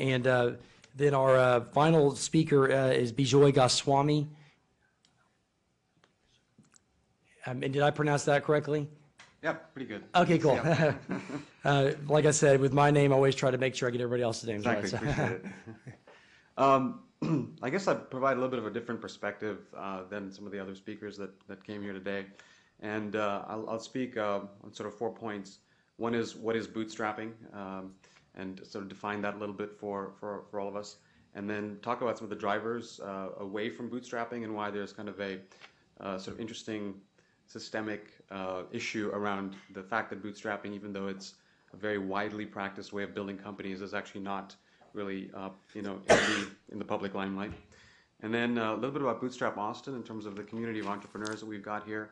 And then our final speaker is Bijoy Goswami. And did I pronounce that correctly? Yeah, pretty good. Okay, cool. Yeah. Like I said, with my name, I always try to make sure I get everybody else's names right. Exactly, appreciate it. I guess I'd provide a little bit of a different perspective than some of the other speakers that came here today. And I'll speak on sort of 4 points. One is, what is bootstrapping? And sort of define that a little bit for all of us. And then talk about some of the drivers away from bootstrapping and why there's kind of a sort of interesting systemic issue around the fact that bootstrapping, even though it's a very widely practiced way of building companies, is actually not really in the public limelight. And then a little bit about Bootstrap Austin in terms of the community of entrepreneurs that we've got here,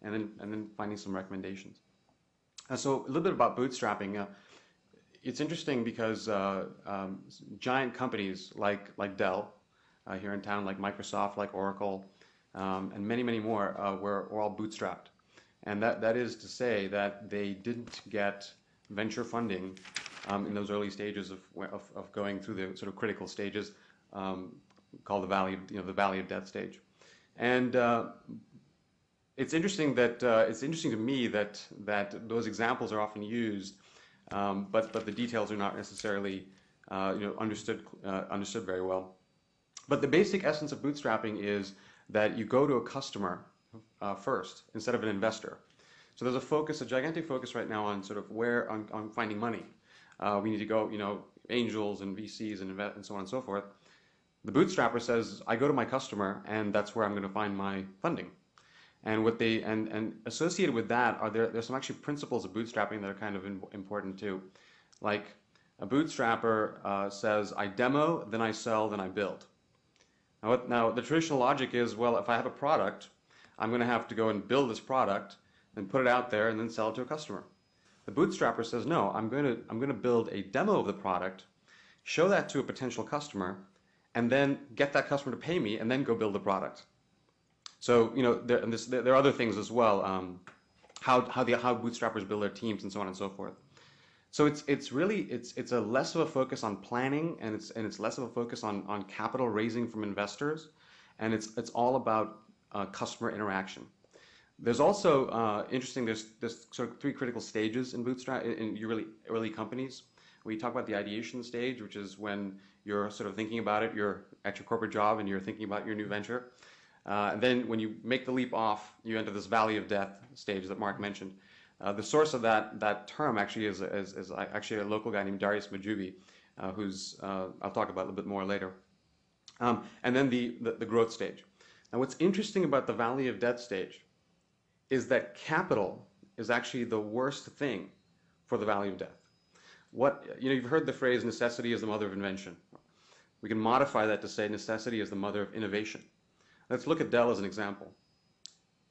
and then finding some recommendations. So a little bit about bootstrapping. It's interesting because giant companies like Dell here in town, like Microsoft, like Oracle, and many, many more were all bootstrapped. And that is to say that they didn't get venture funding in those early stages of going through the sort of critical stages called the valley of death stage. And it's interesting to me that those examples are often used, but the details are not necessarily understood very well. But the basic essence of bootstrapping is that you go to a customer first instead of an investor. So there's a gigantic focus right now on sort of on finding money. We need to go, angels and VCs and so on and so forth. The bootstrapper says, I go to my customer and that's where I'm going to find my funding. And and associated with that are there's some actually principles of bootstrapping that are kind of important too. Like a bootstrapper says, I demo, then I sell, then I build. Now, the traditional logic is, well, if I have a product, I'm going to have to go and build this product and put it out there and then sell it to a customer. The bootstrapper says, no, I'm going to build a demo of the product, show that to a potential customer, and then get that customer to pay me and then go build the product. So, there are other things as well, how bootstrappers build their teams and so on and so forth. So it's a less of a focus on planning, and it's less of a focus on capital raising from investors, and it's all about customer interaction. There's also interesting. There's sort of 3 critical stages in bootstrap in your really early companies. We talk about the ideation stage, which is when you're sort of thinking about it. You're at your corporate job and you're thinking about your new venture. And then when you make the leap off, you enter this valley of death stage that Mark mentioned. The source of that term actually is actually a local guy named Darius Majubi, who's I'll talk about a little bit more later. And then the growth stage. Now, what's interesting about the valley of death stage is that capital is actually the worst thing for the valley of death. You've heard the phrase necessity is the mother of invention. We can modify that to say necessity is the mother of innovation. Let's look at Dell as an example.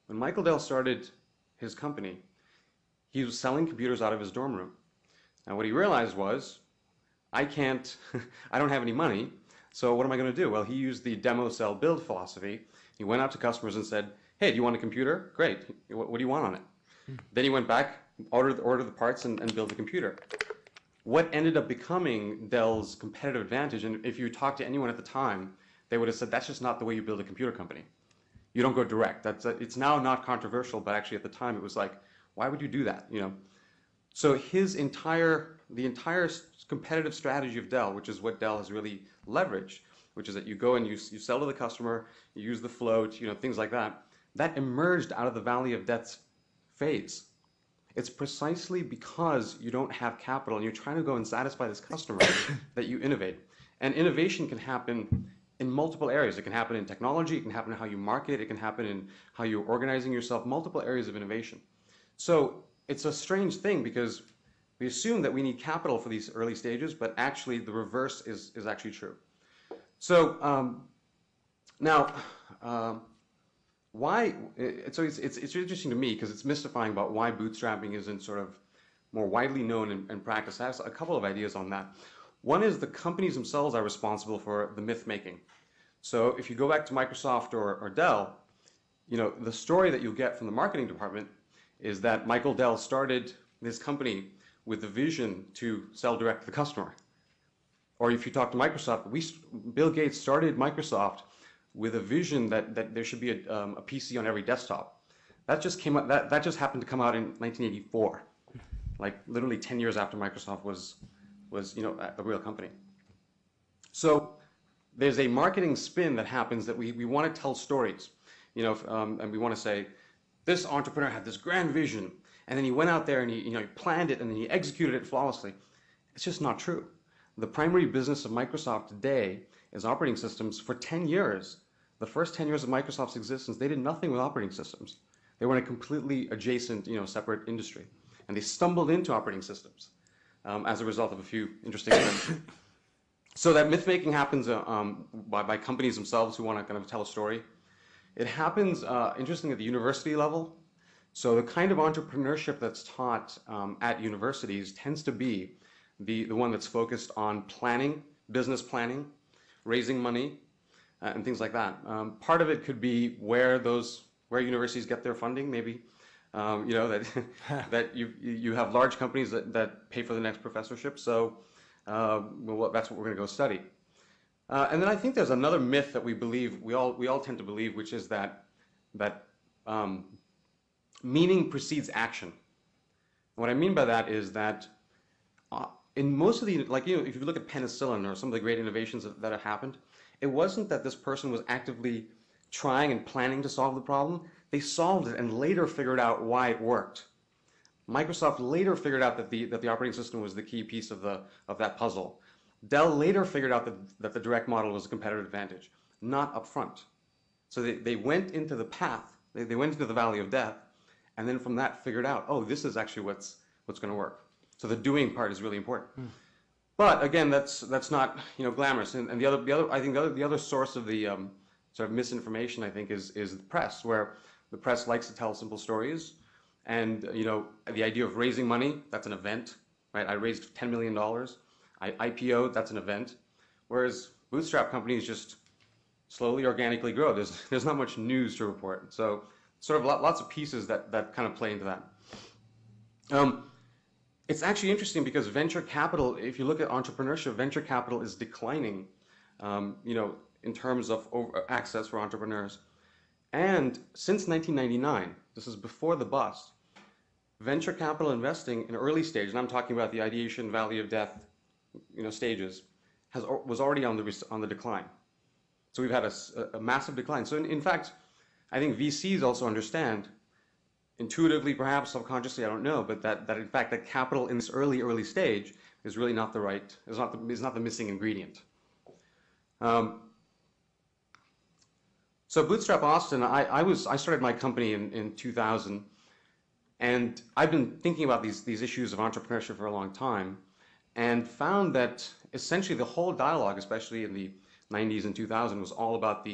When Michael Dell started his company, he was selling computers out of his dorm room. Now what he realized was, I don't have any money, so what am I going to do? Well, he used the demo, sell, build philosophy. He went out to customers and said, hey, do you want a computer? Great. What do you want on it? Then he went back, ordered the parts, and built the computer. What ended up becoming Dell's competitive advantage, and if you talk to anyone at the time, they would have said, that's just not the way you build a computer company. You don't go direct. It's now not controversial, but actually at the time it was like, why would you do that? So the entire competitive strategy of Dell, which is what Dell has really leveraged, which is that you go and you sell to the customer, you use the float, things like that, that emerged out of the valley of death phase. It's precisely because you don't have capital and you're trying to go and satisfy this customer that you innovate. And innovation can happen in multiple areas. It can happen in technology, it can happen in how you market, it can happen in how you're organizing yourself, multiple areas of innovation. So it's a strange thing because we assume that we need capital for these early stages, but actually the reverse is actually true. So why? So it's interesting to me because it's mystifying about why bootstrapping isn't sort of more widely known and practiced. I have a couple of ideas on that. One is the companies themselves are responsible for the myth making. So if you go back to Microsoft or Dell, the story that you'll get from the marketing department is that Michael Dell started this company with the vision to sell direct to the customer. Or if you talk to Microsoft, Bill Gates started Microsoft with a vision that there should be a PC on every desktop. That just came out, that just happened to come out in 1984, like literally 10 years after Microsoft was a real company. So there's a marketing spin that happens that we want to tell stories, and we want to say, this entrepreneur had this grand vision, and then he went out there and he planned it and then he executed it flawlessly. It's just not true. The primary business of Microsoft today is operating systems. For 10 years, the first 10 years of Microsoft's existence, they did nothing with operating systems. They were in a completely adjacent, separate industry. And they stumbled into operating systems as a result of a few interesting events. So that myth-making happens by companies themselves who want to kind of tell a story. It happens, interestingly, at the university level. So the kind of entrepreneurship that's taught at universities tends to be the one that's focused on planning, business planning, raising money, and things like that. Part of it could be where universities get their funding, maybe. That you have large companies that pay for the next professorship. So that's what we're going to go study. And then I think there's another myth that we all tend to believe, which is that meaning precedes action. What I mean by that is that in most of the, if you look at penicillin or some of the great innovations that have happened, it wasn't that this person was actively trying and planning to solve the problem. They solved it and later figured out why it worked. Microsoft later figured out that the operating system was the key piece of that puzzle. Dell later figured out that the direct model was a competitive advantage, not up front. So they went into the path, they went into the valley of death, and then from that figured out, oh, this is actually what's going to work. So the doing part is really important. But again, that's not glamorous. And the other source of the sort of misinformation, I think, is the press, where the press likes to tell simple stories. And the idea of raising money, that's an event, right? I raised $10 million. I IPO'd, that's an event. Whereas bootstrap companies just slowly, organically grow. There's not much news to report. So sort of lots of pieces that kind of play into that. It's actually interesting because venture capital, if you look at entrepreneurship, venture capital is declining, in terms of access for entrepreneurs. And since 1999, this is before the bust, venture capital investing in early stage, and I'm talking about the ideation, valley of death, stages, was already on the decline. So we've had a massive decline. So in fact, I think VCs also understand, intuitively, perhaps subconsciously, I don't know, but that in fact that capital in this early stage is really not is not the missing ingredient. So Bootstrap Austin, I started my company in 2000, and I've been thinking about these issues of entrepreneurship for a long time, and found that essentially the whole dialogue, especially in the 90s and 2000, was all about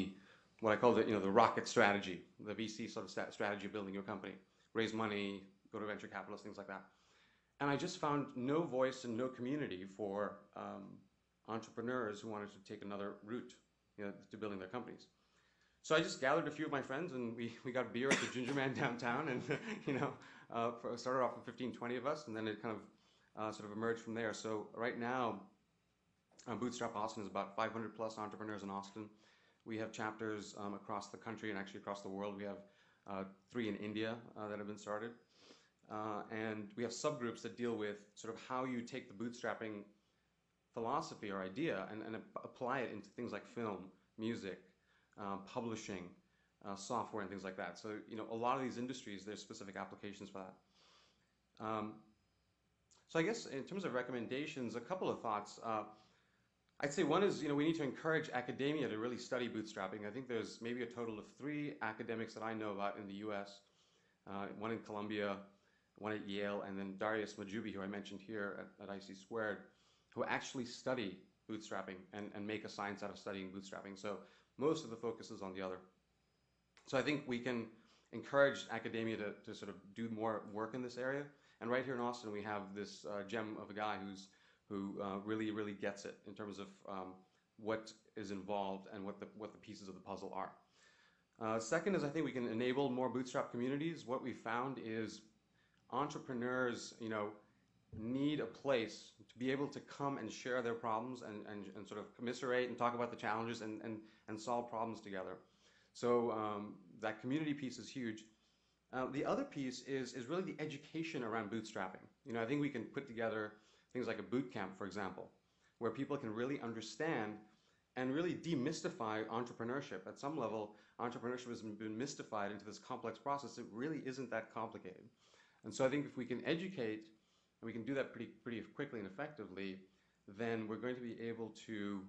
what I call the rocket strategy, the VC sort of strategy of building your company. Raise money, go to venture capitalists, things like that. And I just found no voice and no community for entrepreneurs who wanted to take another route to building their companies. So I just gathered a few of my friends and we got beer at the Ginger Man downtown and started off with 15, 20 of us, and then it kind of sort of emerged from there. So right now, Bootstrap Austin is about 500 plus entrepreneurs in Austin. We have chapters across the country and actually across the world. We have 3 in India that have been started. And we have subgroups that deal with sort of how you take the bootstrapping philosophy or idea and apply it into things like film, music, publishing, software, and things like that. So, a lot of these industries, there's specific applications for that. So I guess in terms of recommendations, a couple of thoughts. I'd say one is, we need to encourage academia to really study bootstrapping. I think there's maybe a total of 3 academics that I know about in the US, one in Columbia, one at Yale, and then Darius Majubi, who I mentioned here at IC Squared, who actually study bootstrapping and make a science out of studying bootstrapping. So most of the focus is on the other. So I think we can encourage academia to sort of do more work in this area. And right here in Austin, we have this gem of a guy who really, really gets it in terms of what is involved and what the pieces of the puzzle are. Second is I think we can enable more bootstrap communities. What we found is entrepreneurs, need a place to be able to come and share their problems and sort of commiserate and talk about the challenges and solve problems together. So that community piece is huge. The other piece is really the education around bootstrapping. I think we can put together things like a boot camp, for example, where people can really understand and really demystify entrepreneurship. At some level, entrepreneurship has been mystified into this complex process. It really isn't that complicated. And so I think if we can educate, and we can do that pretty quickly and effectively, then we're going to be able to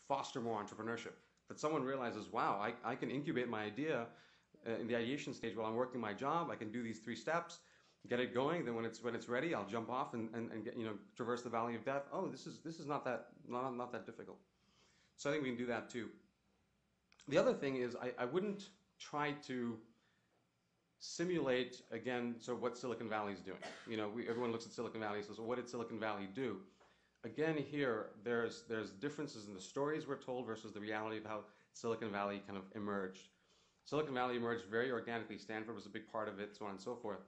foster more entrepreneurship. That someone realizes, wow, I can incubate my idea in the ideation stage while I'm working my job. I can do these 3 steps, get it going. Then when it's ready, I'll jump off and get, traverse the valley of death. Oh, this is not that difficult. So I think we can do that too. The other thing is I wouldn't try to simulate, again, so what Silicon Valley is doing. Everyone looks at Silicon Valley and says, well, what did Silicon Valley do? Again, here, there's differences in the stories we're told versus the reality of how Silicon Valley kind of emerged. Silicon Valley emerged very organically. Stanford was a big part of it, so on and so forth.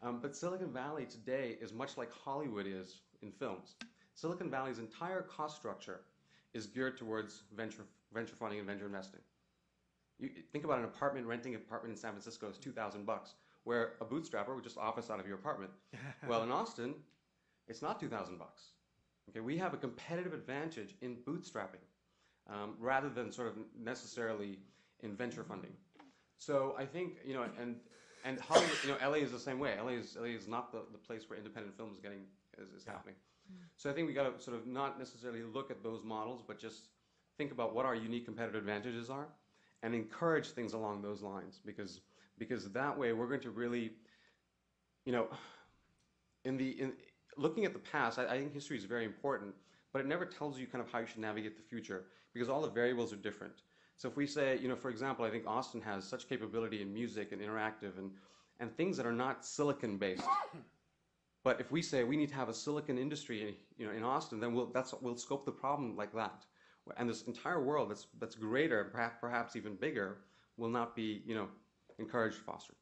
But Silicon Valley today is much like Hollywood is in films. Silicon Valley's entire cost structure is geared towards venture funding and venture investing. You think about renting an apartment in San Francisco is $2,000, where a bootstrapper would just office out of your apartment. Well, in Austin, it's not $2,000. Okay, we have a competitive advantage in bootstrapping rather than sort of necessarily in venture funding. So I think, and Hollywood, LA is the same way. LA is not the place where independent film is happening. So I think we got to sort of not necessarily look at those models, but just think about what our unique competitive advantages are and encourage things along those lines, because that way we're going to really, looking at the past, I think history is very important, but it never tells you kind of how you should navigate the future, because all the variables are different. So if we say, for example, I think Austin has such capability in music and interactive and things that are not silicon-based. But if we say we need to have a silicon industry, in Austin, then we'll scope the problem like that. And this entire world that's greater, perhaps even bigger, will not be, encouraged, fostered.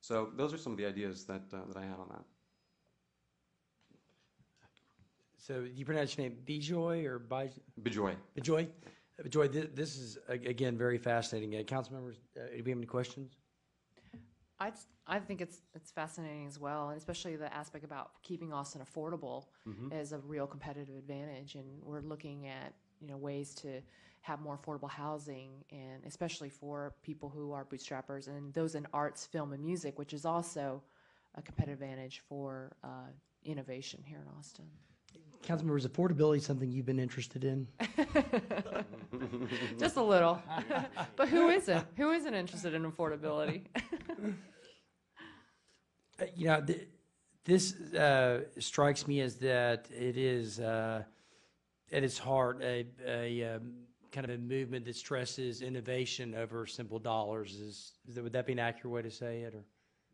So those are some of the ideas that I had on that. So you pronounce your name Bijoy or Bijoy. Bijoy? Bijoy, this is, again, very fascinating. Council members, do you have any questions? I think it's fascinating as well, and especially the aspect about keeping Austin affordable is a real competitive advantage. And we're looking at ways to have more affordable housing, and especially for people who are bootstrappers and those in arts, film, and music, which is also a competitive advantage for innovation here in Austin. Councilmember, is affordability something you've been interested in? Just a little. But who isn't? Who isn't interested in affordability? This strikes me as that it is, at its heart, a kind of a movement that stresses innovation over simple dollars. Would that be an accurate way to say it?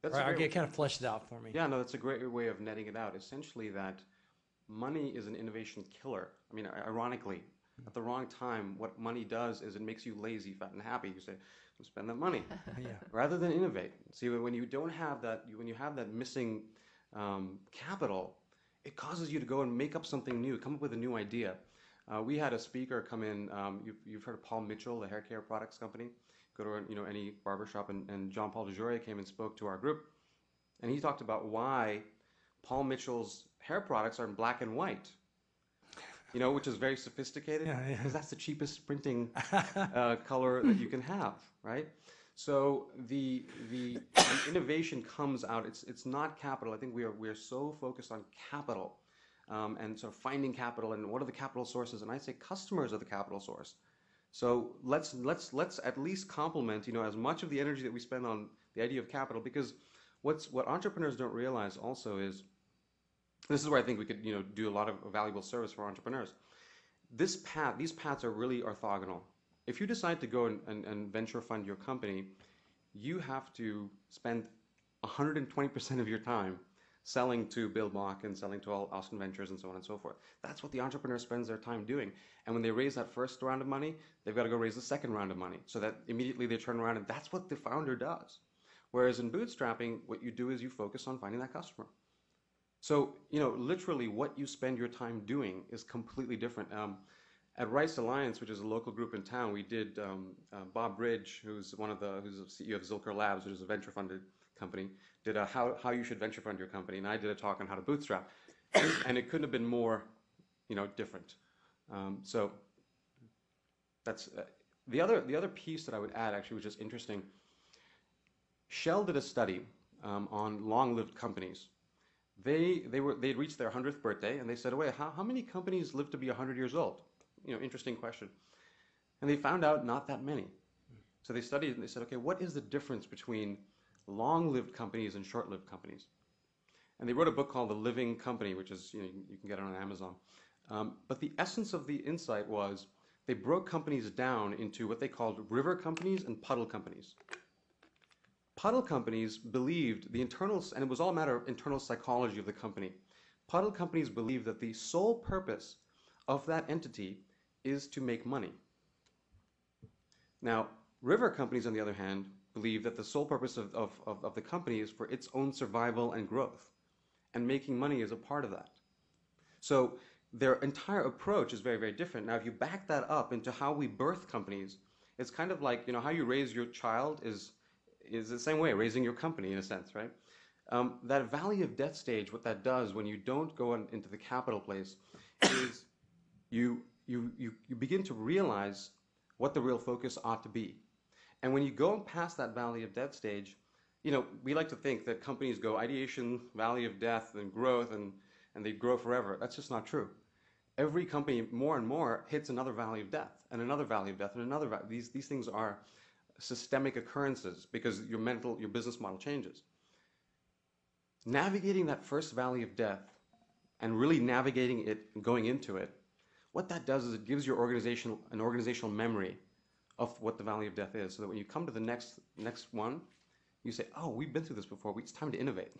Or get kind of fleshed out for me. Yeah, no, that's a great way of netting it out. Essentially, that money is an innovation killer. I mean, ironically, at the wrong time, what money does is it makes you lazy, fat, and happy. You say, "I'll spend that money," rather than innovate. See, when you don't have that, when you have that missing capital, it causes you to go and make up something new, come up with a new idea. We had a speaker come in. You've heard of Paul Mitchell, the hair care products company. Go to any barbershop, and Jean Paul DeJoria came and spoke to our group, and he talked about why Paul Mitchell's hair products are in black and white, which is very sophisticated, because that's the cheapest printing color that you can have, right? So the innovation comes out. It's not capital. I think we are so focused on capital and sort of finding capital and what are the capital sources. And I say customers are the capital source. So let's at least complement as much of the energy that we spend on the idea of capital, because what entrepreneurs don't realize also is, this is where I think we could do a lot of valuable service for entrepreneurs. These paths are really orthogonal. If you decide to go and venture fund your company, you have to spend 120% of your time selling to Bill Block and selling to all Austin Ventures and so on and so forth. That's what the entrepreneur spends their time doing. And when they raise that first round of money, they've got to go raise the second round of money, so that immediately they turn around, and that's what the founder does. Whereas in bootstrapping, what you do is you focus on finding that customer. So, literally what you spend your time doing is completely different. At Rice Alliance, which is a local group in town, we did Bob Bridge, who's the CEO of Zilker Labs, which is a venture funded company, did a how you should venture fund your company, and I did a talk on how to bootstrap, and it couldn't have been more, different. So that's the other piece that I would add, actually, which is interesting. Shell did a study on long-lived companies. They'd reached their 100th birthday, and they said, "Wait, how many companies live to be 100 years old?" Interesting question. And they found out not that many. So they studied and they said, "Okay, what is the difference between long-lived companies and short-lived companies?" And they wrote a book called The Living Company, which is you can get it on Amazon. But the essence of the insight was they broke companies down into what they called river companies and puddle companies. Puddle companies believed and it was all a matter of internal psychology of the company. Puddle companies believed that the sole purpose of that entity is to make money. Now, river companies, on the other hand, believe that the sole purpose of the company is for its own survival and growth, and making money is a part of that. So their entire approach is very, very different. Now, if you back that up into how we birth companies, it's kind of like, how you raise your child is the same way, raising your company in a sense, right? That valley of death stage, what that does when you don't go into the capital place is you begin to realize what the real focus ought to be. And when you go past that valley of death stage, we like to think that companies go ideation, valley of death, and growth, and they grow forever. That's just not true. Every company more and more hits another valley of death, and another valley of death, and another valley. These things are systemic occurrences because your business model changes. Navigating that first valley of death and really navigating it and going into it, what that does is it gives your organization an organizational memory of what the valley of death is, so that when you come to the next one, you say, "Oh, we've been through this before. It's time to innovate."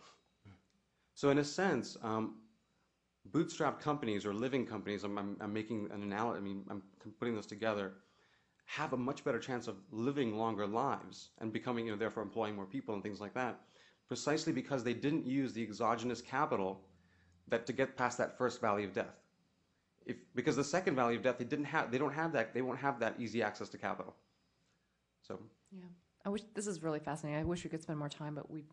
So in a sense, bootstrap companies or living companies, I'm making an analogy, I'm putting this together, have a much better chance of living longer lives and becoming, therefore employing more people and things like that, precisely because they didn't use the exogenous capital to get past that first valley of death. Because the second valley of death, they won't have that easy access to capital. So yeah, this is really fascinating. I wish we could spend more time, but we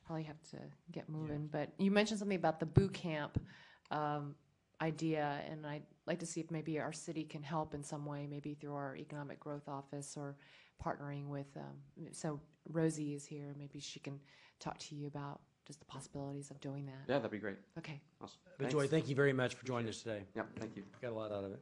probably have to get moving. Yeah. But you mentioned something about the boot camp idea, and I'd like to see if maybe our city can help in some way, maybe through our economic growth office or partnering with. So Rosie is here. Maybe she can talk to you about just the possibilities of doing that. Yeah, that'd be great. Okay. Awesome. But Joy, thank you very much for joining us today. Yep, thank you. Got a lot out of it.